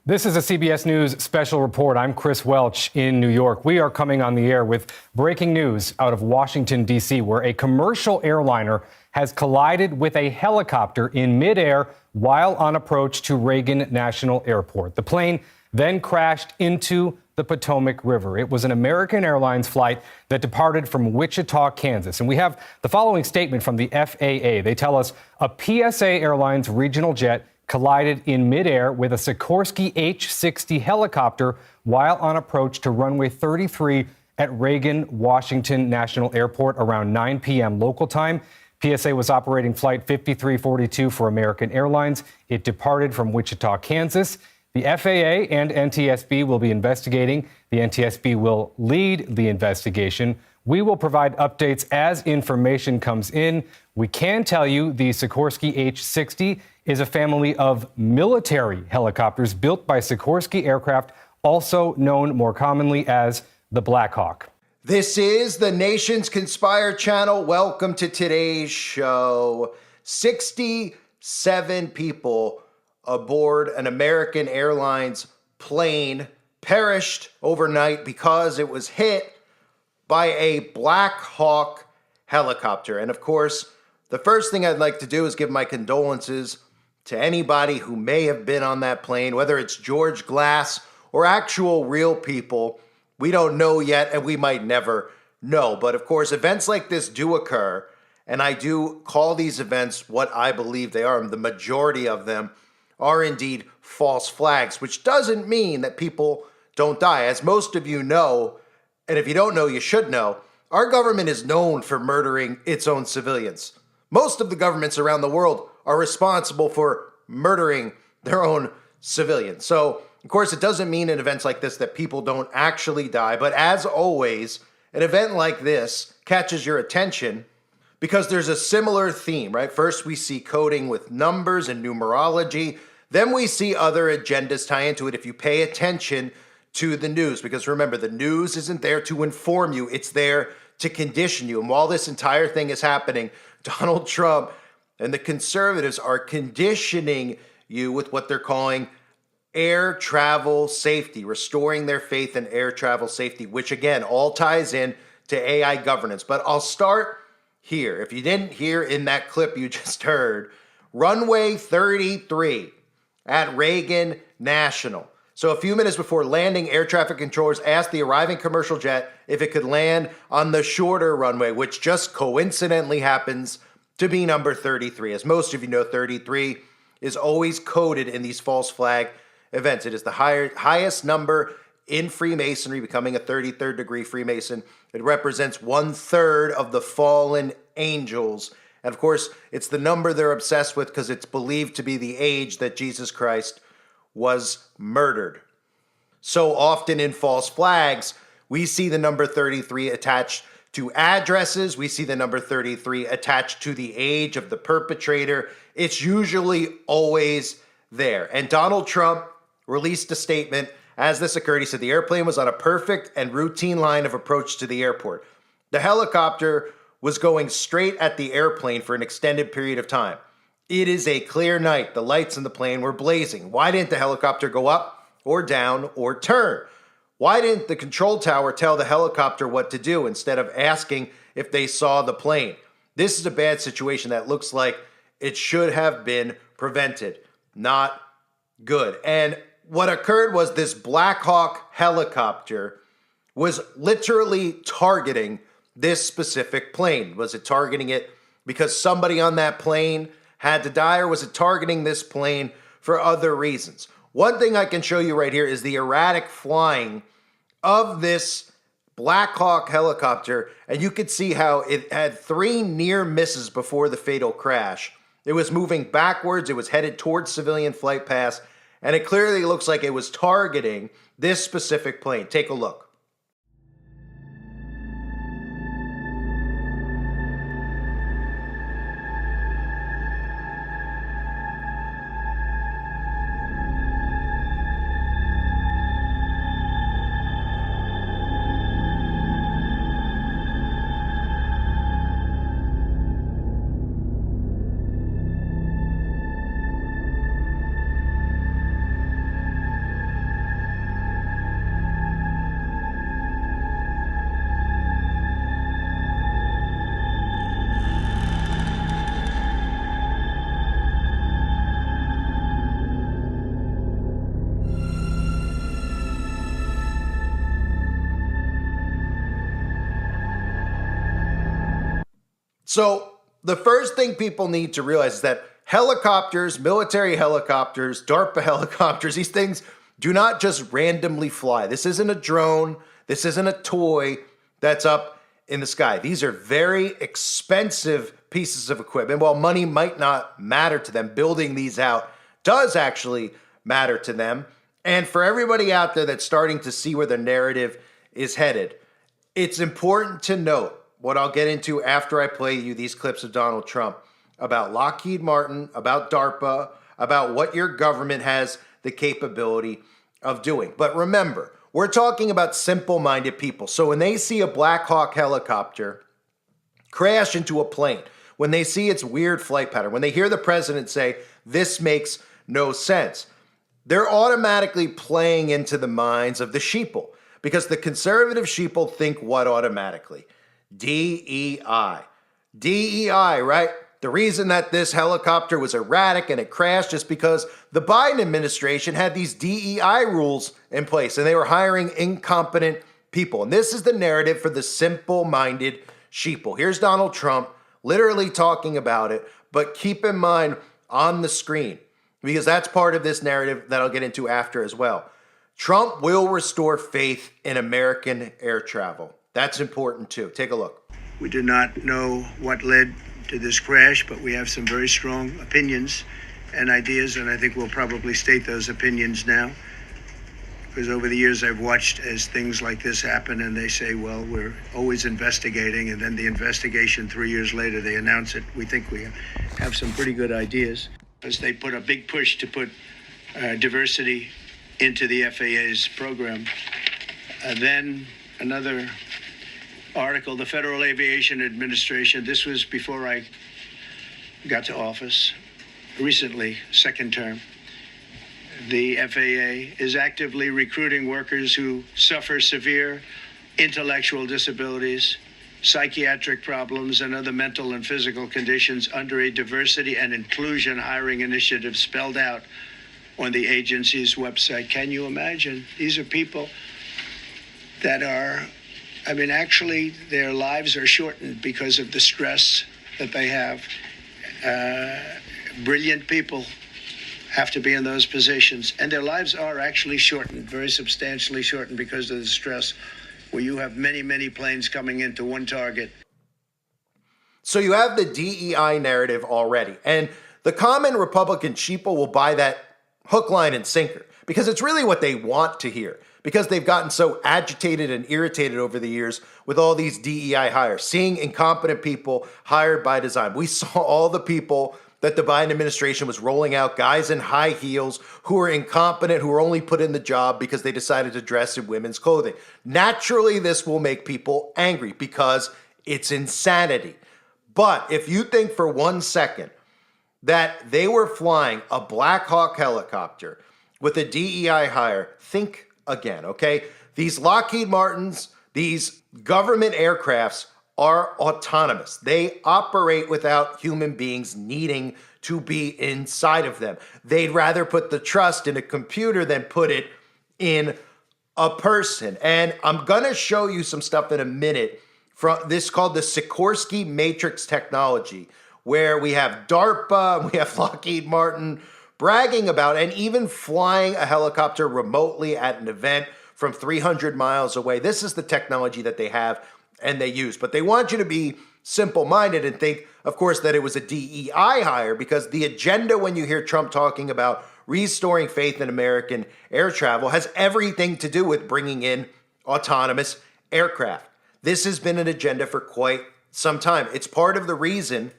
This is a CBS News special report. I'm Chris Welch in New York. We are coming on the air with breaking news out of Washington, D.C., where a commercial airliner has collided with a helicopter in midair while on approach to Reagan National Airport. The plane then crashed into the Potomac River. It was an American Airlines flight that departed from Wichita, Kansas. And we have the following statement from the FAA. They tell us a PSA Airlines regional jet collided in midair with a Sikorsky H-60 helicopter while on approach to runway 33 at Reagan Washington National Airport around 9 p.m. local time. PSA was operating flight 5342 for American Airlines. It departed from Wichita, Kansas. The FAA and NTSB will be investigating. The NTSB will lead the investigation. We will provide updates as information comes in. We can tell you the Sikorsky H-60 is a family of military helicopters built by Sikorsky Aircraft, also known more commonly as the Black Hawk. This is the Nation's Conspire channel. Welcome to today's show. 67 people aboard an American Airlines plane perished overnight because it was hit by a Black Hawk helicopter. And of course, the first thing I'd like to do is give my condolences to anybody who may have been on that plane, whether it's George Glass or actual real people. We don't know yet, and we might never know. But of course, events like this do occur, and I do call these events what I believe they are. The majority of them are indeed false flags, which doesn't mean that people don't die. As most of you know, and if you don't know, you should know, our government is known for murdering its own civilians. Most of the governments around the world are responsible for murdering their own civilians. So, of course, it doesn't mean in events like this that people don't actually die. But as always, an event like this catches your attention because there's a similar theme, right? First, we see coding with numbers and numerology. Then we see other agendas tie into it if you pay attention to the news. Because remember, the news isn't there to inform you. It's there to condition you. And while this entire thing is happening, Donald Trump and the conservatives are conditioning you with what they're calling air travel safety, restoring their faith in air travel safety, which again, all ties in to AI governance. But I'll start here. If you didn't hear in that clip you just heard, runway 33 at Reagan National. So a few minutes before landing, air traffic controllers asked the arriving commercial jet if it could land on the shorter runway, which just coincidentally happens to be number 33. As most of you know, 33 is always coded in these false flag events. It is the highest number in Freemasonry, becoming a 33rd degree Freemason. It represents 1/3 of the fallen angels. And of course, it's the number they're obsessed with because it's believed to be the age that Jesus Christ was murdered. So often in false flags, we see the number 33 attached to addresses. We see the number 33 attached to the age of the perpetrator. It's usually always there. And Donald Trump released a statement as this occurred. He said the airplane was on a perfect and routine line of approach to the airport. The helicopter was going straight at the airplane for an extended period of time. It is a clear night. The lights in the plane were blazing. Why didn't the helicopter go up or down or turn? Why didn't the control tower tell the helicopter what to do instead of asking if they saw the plane? This is a bad situation that looks like it should have been prevented. Not good. And what occurred was this Black Hawk helicopter was literally targeting this specific plane. Was it targeting it because somebody on that plane had to die, or was it targeting this plane for other reasons? One thing I can show you right here is the erratic flying of this Black Hawk helicopter, and you could see how it had 3 near misses before the fatal crash. It was moving backwards, it was headed towards civilian flight paths, and it clearly looks like it was targeting this specific plane. Take a look. So the first thing people need to realize is that helicopters, military helicopters, DARPA helicopters, these things do not just randomly fly. This isn't a drone. This isn't a toy that's up in the sky. These are very expensive pieces of equipment. While money might not matter to them, building these out does actually matter to them. And for everybody out there that's starting to see where the narrative is headed, it's important to note what I'll get into after I play you these clips of Donald Trump about Lockheed Martin, about DARPA, about what your government has the capability of doing. But remember, we're talking about simple-minded people. So when they see a Black Hawk helicopter crash into a plane, when they see its weird flight pattern, when they hear the president say, this makes no sense, they're automatically playing into the minds of the sheeple, because the conservative sheeple think what automatically? DEI. DEI, right? The reason that this helicopter was erratic and it crashed is because the Biden administration had these DEI rules in place and they were hiring incompetent people. And this is the narrative for the simple-minded sheeple. Here's Donald Trump literally talking about it, but keep in mind on the screen, because that's part of this narrative that I'll get into after as well. Trump will restore faith in American air travel. That's important too. Take a look. We do not know what led to this crash, but we have some very strong opinions and ideas, and I think we'll probably state those opinions now. Because over the years I've watched as things like this happen and they say, well, we're always investigating, and then the investigation 3 years later, they announce it. We think we have some pretty good ideas. As they put a big push to put diversity into the FAA's program. Then another article, the Federal Aviation Administration, this was before I got to office, recently, second term. The FAA is actively recruiting workers who suffer severe intellectual disabilities, psychiatric problems, and other mental and physical conditions under a diversity and inclusion hiring initiative spelled out on the agency's website. Can you imagine? These are people that are, actually their lives are shortened because of the stress that they have. Brilliant people have to be in those positions, and their lives are actually shortened, very substantially shortened because of the stress, where you have many, many planes coming into one target. So you have the DEI narrative already, and the common Republican sheeple will buy that hook, line, and sinker because it's really what they want to hear, because they've gotten so agitated and irritated over the years with all these DEI hires, seeing incompetent people hired by design. We saw all the people that the Biden administration was rolling out, guys in high heels who are incompetent, who are only put in the job because they decided to dress in women's clothing. Naturally, this will make people angry because it's insanity. But if you think for 1 second that they were flying a Black Hawk helicopter with a DEI hire, think again, okay? These Lockheed Martins, these government aircrafts are autonomous. They operate without human beings needing to be inside of them. They'd rather put the trust in a computer than put it in a person. And I'm gonna show you some stuff in a minute from this called the Sikorsky matrix technology, where we have DARPA, we have Lockheed Martin bragging about and even flying a helicopter remotely at an event from 300 miles away. This is the technology that they have and they use. But they want you to be simple-minded and think, of course, that it was a DEI hire, because the agenda when you hear Trump talking about restoring faith in American air travel has everything to do with bringing in autonomous aircraft. This has been an agenda for quite some time. It's part of the reason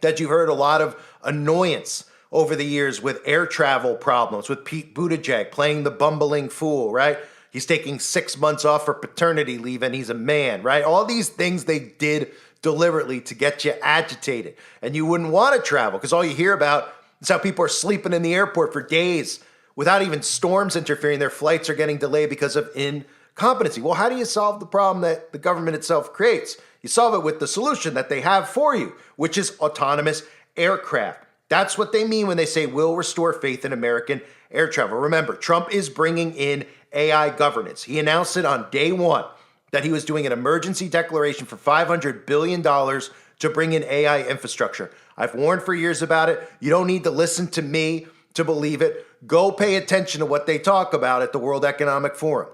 that you heard a lot of annoyance over the years with air travel problems, with Pete Buttigieg playing the bumbling fool, right? He's taking 6 months off for paternity leave and he's a man, right? All these things they did deliberately to get you agitated. And you wouldn't want to travel because all you hear about is how people are sleeping in the airport for days without even storms interfering. Their flights are getting delayed because of incompetency. Well, how do you solve the problem that the government itself creates? You solve it with the solution that they have for you, which is autonomous aircraft. That's what they mean when they say we'll restore faith in American air travel. Remember, Trump is bringing in AI governance. He announced it on day one that he was doing an emergency declaration for $500 billion to bring in AI infrastructure. I've warned for years about it. You don't need to listen to me to believe it. Go pay attention to what they talk about at the World Economic Forum.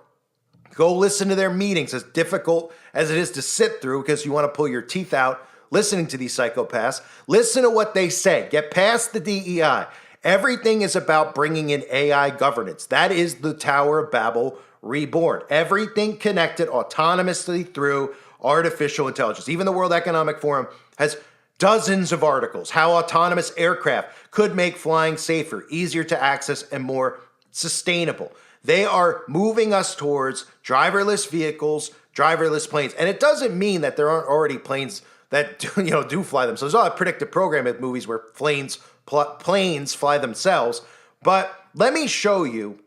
Go listen to their meetings, as difficult as it is to sit through because you want to pull your teeth out listening to these psychopaths. Listen to what they say. Get past the DEI. Everything is about bringing in AI governance. That is the Tower of Babel reborn. Everything connected autonomously through artificial intelligence. Even the World Economic Forum has dozens of articles how autonomous aircraft could make flying safer, easier to access, and more sustainable. They are moving us towards driverless vehicles, driverless planes. And it doesn't mean that there aren't already planes that do fly themselves. There's a lot of predictive programming movies where planes fly themselves. But let me show you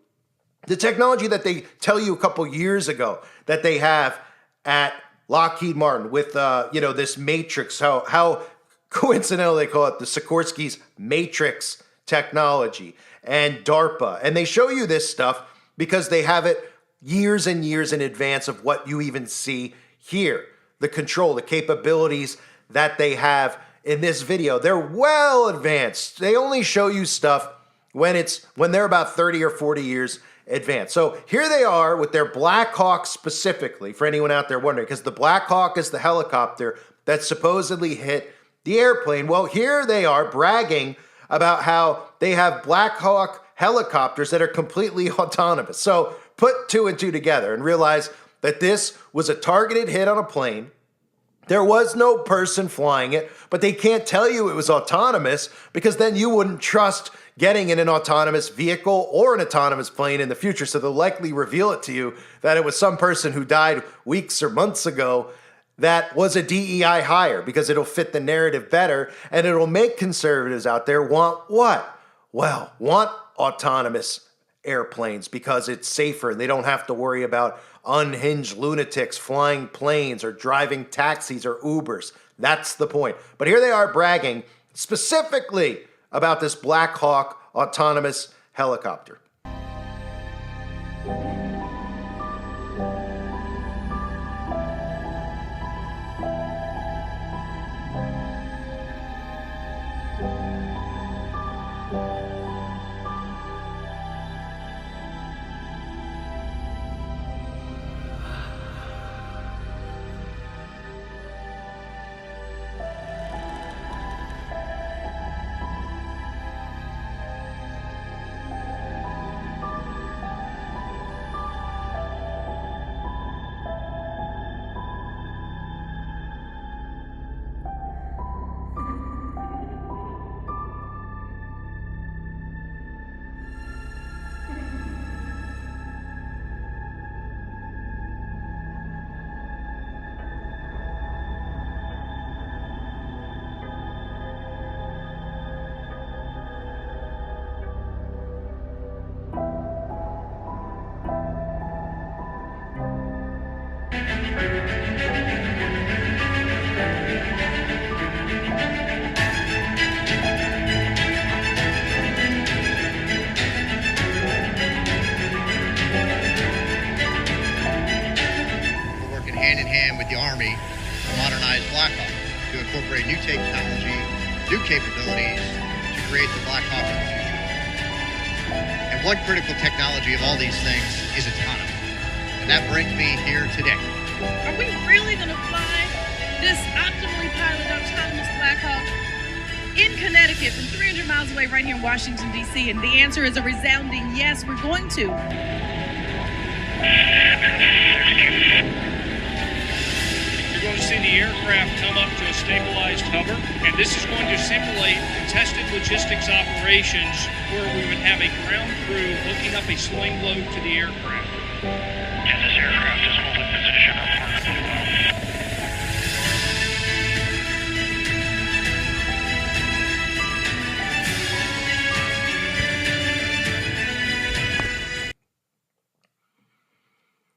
the technology that they tell you a couple years ago that they have at Lockheed Martin with this matrix, how coincidental they call it the Sikorsky's matrix technology, and Darpa. And they show you this stuff because they have it years and years in advance of what you even see here. The control, the capabilities that they have in this video, they're well advanced. They only show you stuff when they're about 30 or 40 years advanced. So here they are with their Black Hawk specifically, for anyone out there wondering, because the Black Hawk is the helicopter that supposedly hit the airplane. Well, here they are bragging about how they have Black Hawk helicopters that are completely autonomous. So put two and two together and realize that this was a targeted hit on a plane. There was no person flying it, but they can't tell you it was autonomous because then you wouldn't trust getting in an autonomous vehicle or an autonomous plane in the future. So they'll likely reveal it to you that it was some person who died weeks or months ago that was a DEI hire because it'll fit the narrative better and it'll make conservatives out there want what? Well, want autonomous airplanes because it's safer. They don't have to worry about unhinged lunatics flying planes or driving taxis or Ubers. That's the point. But here they are bragging specifically about this Black Hawk autonomous helicopter. Hand in hand with the Army to modernize Black Hawk, to incorporate new technology, new capabilities to create the Black Hawk of the future. And one critical technology of all these things is autonomy. And that brings me here today. Are we really going to fly this optimally piloted autonomous Black Hawk in Connecticut from 300 miles away right here in Washington, D.C.? And the answer is a resounding yes, we're going to. You're going to see the aircraft come up to a stabilized hover, and this is going to simulate contested logistics operations where we would have a ground crew hooking up a sling load to the aircraft. And this aircraft is holding position up perfectly well.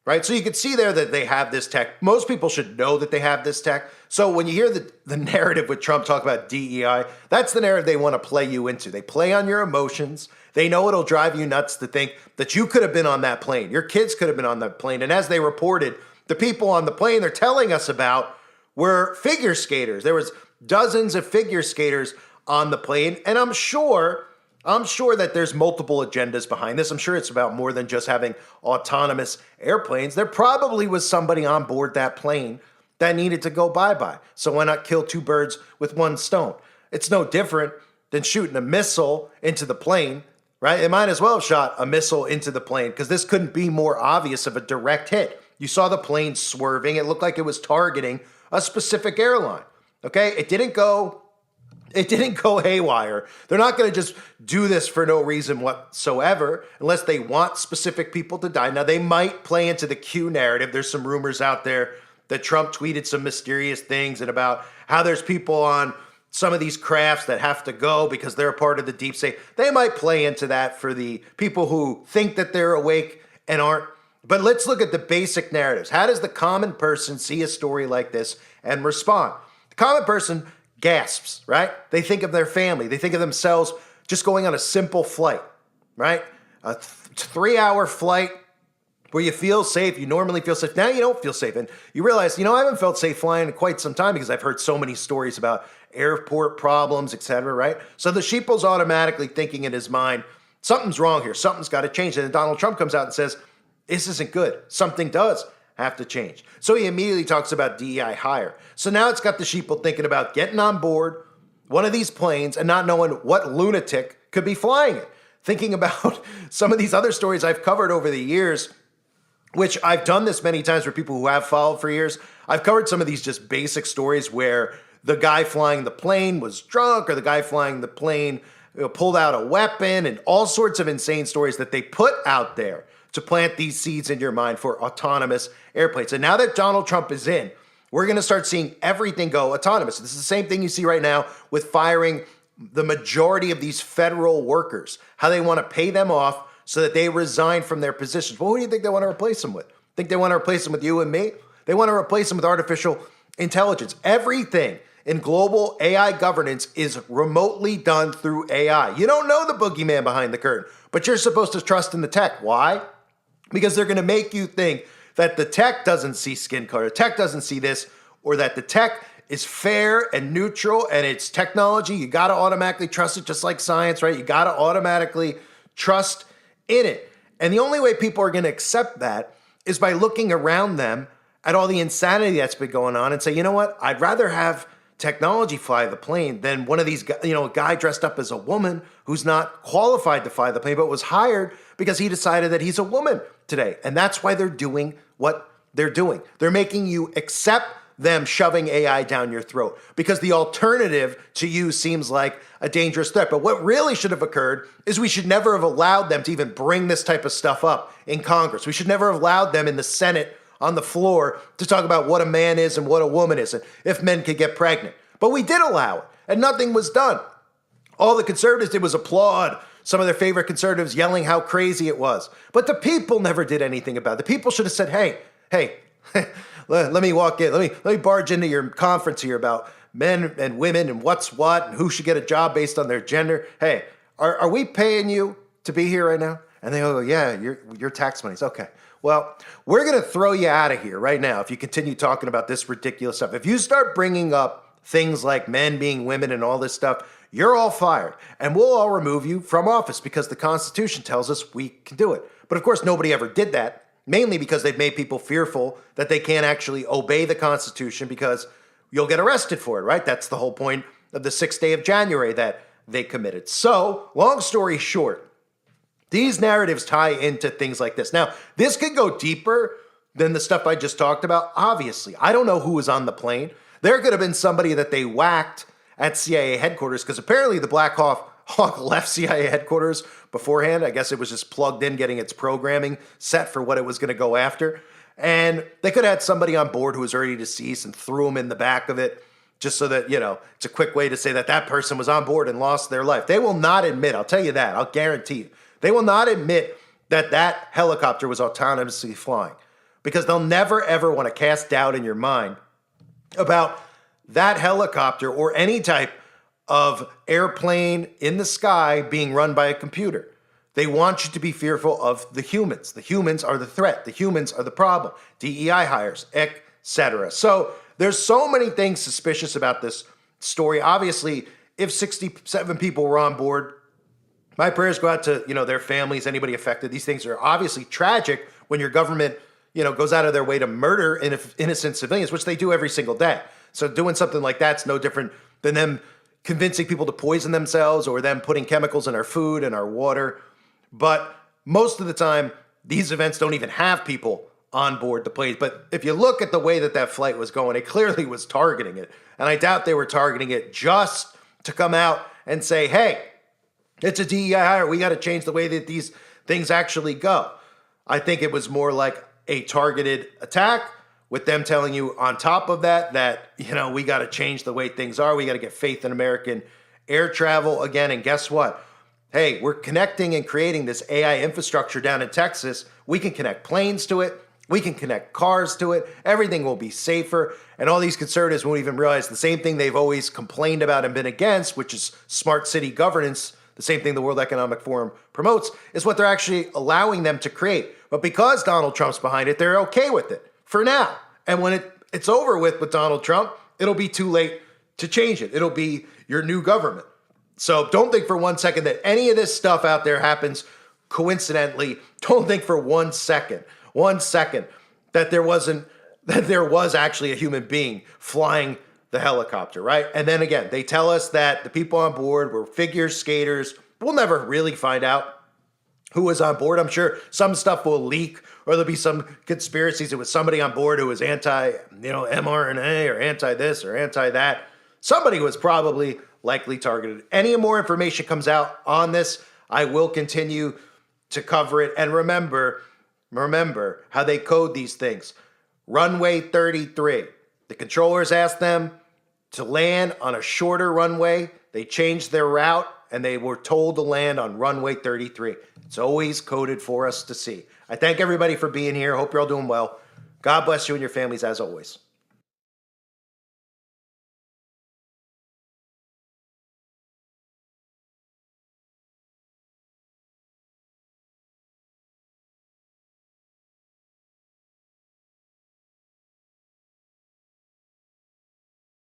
Right? So you can see there that they have this tech. Most people should know that they have this tech. So when you hear the narrative with Trump talk about DEI, that's the narrative they want to play you into. They play on your emotions. They know it'll drive you nuts to think that you could have been on that plane. Your kids could have been on that plane. And as they reported, the people on the plane they're telling us about were figure skaters. There was dozens of figure skaters on the plane, and I'm sure that there's multiple agendas behind this. I'm sure it's about more than just having autonomous airplanes. There probably was somebody on board that plane that needed to go bye-bye. So why not kill two birds with one stone? It's no different than shooting a missile into the plane, right? They might as well have shot a missile into the plane because this couldn't be more obvious of a direct hit. You saw the plane swerving. It looked like it was targeting a specific airline, okay? It didn't go haywire. They're not going to just do this for no reason whatsoever unless they want specific people to die. Now, they might play into the Q narrative. There's some rumors out there that Trump tweeted some mysterious things and about how there's people on some of these crafts that have to go because they're a part of the deep state. They might play into that for the people who think that they're awake and aren't. But let's look at the basic narratives. How does the common person see a story like this and respond? The common person gasps, right? They think of their family. They think of themselves just going on a simple flight, right? A 3-hour flight where you feel safe. You normally feel safe. Now you don't feel safe. And you realize, I haven't felt safe flying in quite some time because I've heard so many stories about airport problems, etc., right? So the sheeple's automatically thinking in his mind, something's wrong here. Something's got to change. And then Donald Trump comes out and says, this isn't good. Something does have to change. So he immediately talks about DEI hire. So now it's got the sheeple thinking about getting on board one of these planes and not knowing what lunatic could be flying it. Thinking about some of these other stories I've covered over the years, which I've done this many times for people who have followed for years. I've covered some of these just basic stories where the guy flying the plane was drunk or the guy flying the plane pulled out a weapon and all sorts of insane stories that they put out there to plant these seeds in your mind for autonomous airplanes. And now that Donald Trump is in, we're going to start seeing everything go autonomous. This is the same thing you see right now with firing the majority of these federal workers, how they want to pay them off so that they resign from their positions. Well, who do you think they want to replace them with? Think they want to replace them with you and me? They want to replace them with artificial intelligence. Everything in global AI governance is remotely done through AI. You don't know the boogeyman behind the curtain, but you're supposed to trust in the tech. Why? Because they're going to make you think that the tech doesn't see skin color, the tech doesn't see this, or that the tech is fair and neutral and it's technology. You got to automatically trust it, just like science, right? You got to automatically trust in it. And the only way people are going to accept that is by looking around them at all the insanity that's been going on and say, you know what? I'd rather have technology fly the plane than one of these, a guy dressed up as a woman who's not qualified to fly the plane, but was hired because he decided that he's a woman today. And that's why they're doing what they're doing. They're making you accept them shoving AI down your throat because the alternative to you seems like a dangerous threat. But what really should have occurred is we should never have allowed them to even bring this type of stuff up in Congress. We should never have allowed them in the Senate on the floor to talk about what a man is and what a woman is and if men could get pregnant. But we did allow it and nothing was done. All the conservatives did was applaud some of their favorite conservatives yelling how crazy it was. But the people never did anything about it. The people should have said, hey, let me walk in. Let me barge into your conference here about men and women and what's what and who should get a job based on their gender. Hey, are we paying you to be here right now? And they go, yeah, your tax money's okay. Well, we're going to throw you out of here right now if you continue talking about this ridiculous stuff. If you start bringing up things like men being women and all this stuff, you're all fired. And we'll all remove you from office because the Constitution tells us we can do it. But of course, nobody ever did that, mainly because they've made people fearful that they can't actually obey the Constitution because you'll get arrested for it, right? That's the whole point of the 6th day of January that they committed. So, long story short, these narratives tie into things like this. Now, this could go deeper than the stuff I just talked about, obviously. I don't know who was on the plane. There could have been somebody that they whacked at CIA headquarters because apparently the Black Hawk left CIA headquarters beforehand. I guess it was just plugged in, getting its programming set for what it was going to go after. And they could have had somebody on board who was already deceased and threw him in the back of it just so that, it's a quick way to say that that person was on board and lost their life. They will not admit, I'll tell you that, I'll guarantee you, they will not admit that that helicopter was autonomously flying because they'll never, ever want to cast doubt in your mind about that helicopter or any type of airplane in the sky being run by a computer. They want you to be fearful of the humans. The humans are the threat. The humans are the problem. DEI hires, etc. So there's so many things suspicious about this story. Obviously, if 67 people were on board, my prayers go out to, their families, anybody affected. These things are obviously tragic when your government, goes out of their way to murder innocent civilians, which they do every single day. So doing something like that's no different than them convincing people to poison themselves or them putting chemicals in our food and our water. But most of the time, these events don't even have people on board the plane. But if you look at the way that flight was going, it clearly was targeting it. And I doubt they were targeting it just to come out and say, hey, it's a DEI hire. We got to change the way that these things actually go. I think it was more like a targeted attack with them telling you on top of that, we got to change the way things are. We got to get faith in American air travel again. And guess what? Hey, we're connecting and creating this AI infrastructure down in Texas. We can connect planes to it. We can connect cars to it. Everything will be safer. And all these conservatives won't even realize the same thing they've always complained about and been against, which is smart city governance. The same thing the World Economic Forum promotes is what they're actually allowing them to create. But because Donald Trump's behind it, they're okay with it for now. And when it's over with Donald Trump, it'll be too late to change it. It'll be your new government. So don't think for 1 second that any of this stuff out there happens coincidentally. Don't think for 1 second that there was actually a human being flying the helicopter, right? And then again, they tell us that the people on board were figure skaters. We'll never really find out who was on board. I'm sure some stuff will leak, or there'll be some conspiracies. It was somebody on board who was anti, mRNA or anti this or anti that. Somebody was probably likely targeted. Any more information comes out on this, I will continue to cover it. And remember how they code these things. Runway 33. The controllers asked them to land on a shorter runway. They changed their route and they were told to land on runway 33. It's always coded for us to see. I thank everybody for being here. Hope you're all doing well. God bless you and your families as always.